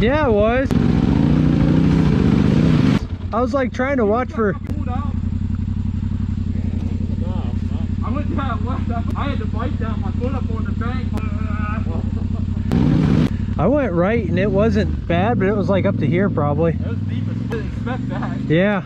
Yeah, it was. I was like trying to watch for... I went down left. I had to bite down my foot up on the bank. I went right and it wasn't bad, but it was like up to here probably. It was deep. I didn't expect that. Yeah.